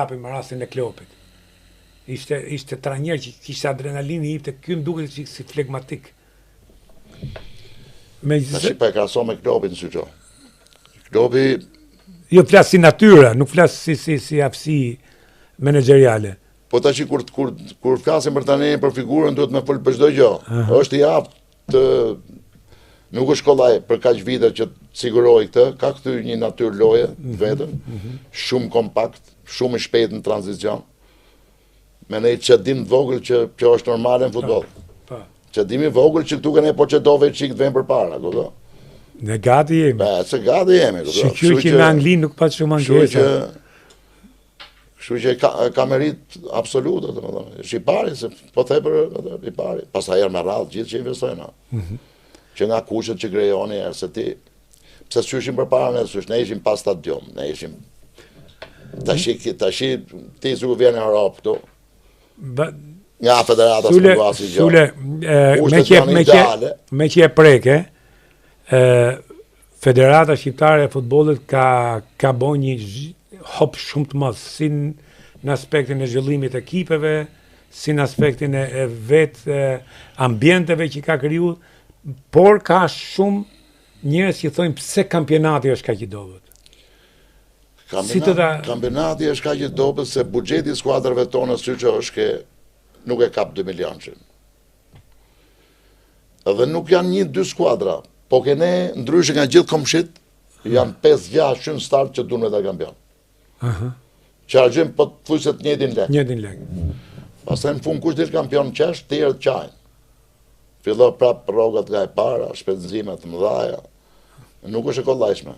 Hapim rastin e Klopit. Ishte trajner që kishte adrenalinë, ishte ky më duket si flegmatik. Tash po e krahason me Klopin syço. Klopi jo flas si natyra, nuk flas si aftësi menaxheriale. Po tash kur flasim për tani për figurën duhet me fol për çdo gjë. Është i aftë nuk është kollaj për kaq vite që siguroi këtë, ka këtu një natyrë loje vetëm, shumë kompakt, shumë i shpejt në tranzicion. Me ne çadim të vogël që kjo është normale në futboll. Çadim i vogël që këtu kanë po çdove çik të vjen përpara, kupton? Ne gati jemi. Se gati jemi, kupton? Kështu që në Angli nuk pat shumë anglisë. Kështu që ka merit absolute, domethënë. Është i pari se po the për i pari. Pastaj me radhë gjithë që investojnë. Që nga kushtet që krijoni se ti pse syshim përpara ne ishim pas stadium, ne ishim tash ti su vjen në Europë këtu. Nga federata së Sule, me që e preke, Federata Shqiptare e Futbollit ka bo një hop shumë të madh, si në aspektin e zhvillimit të ekipeve, si në aspektin e vetë ambienteve që ka kriju, por ka shumë njerëz që thonë pse kampionati është kaq i dobët. Kampionati është kaq i dobët se buxheti i skuadrave tona siç është nuk e kap 2 milionë. Edhe nuk janë 1-2 skuadra, po kene ndryshe nga gjithë komshit, janë 5-6 shumë start që duan me ta kampion. Që argjim po të thuset njëtin lek. Pastaj në fund kush del kampion qesh, të tjerë të qajnë. Fillo prap rrogat nga e para, shpenzime të mëdha. Nuk është e kollajshme.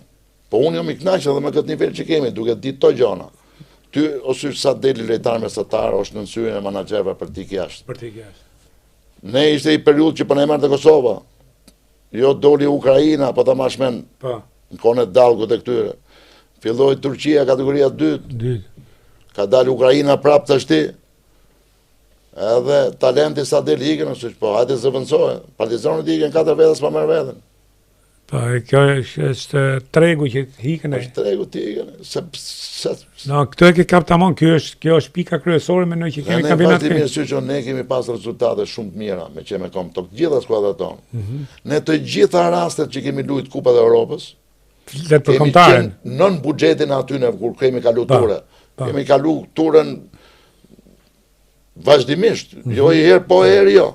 Po unë jam i kënaqur edhe me këtë nivel që kemi, duke ditë to gjona. Ty ose sa deli lojtar mesatar është në syrin e menaxherëve për tik jashtë. Ne ishte i periudhë që po ne merrte Kosova. Jo doli Ukraina, po ta mashmen. Në kohën e dallgut e këtyre. Filloi Turqia kategoria 2. Ka dalë Ukraina prap tashti. Edhe talenti sa del ikën ose po hajde zëvendësohen. Partizanët ikën 4 vete s'pa merr veten. Po, kjo është tregu që hikën. Është tregu të hikën. No, këto e ke kap tamam, kjo është pika kryesore me që kemi kampionat. Ne kemi pas rezultate shumë të mira me që me kom të gjitha skuadrat tonë. Ne të gjitha rastet që kemi luajtur Kupën e Europës, kemi qenë nën buxhetin aty ne kur kemi kalu turë. Kemi kalu turën vazhdimisht, jo i herë po herë jo.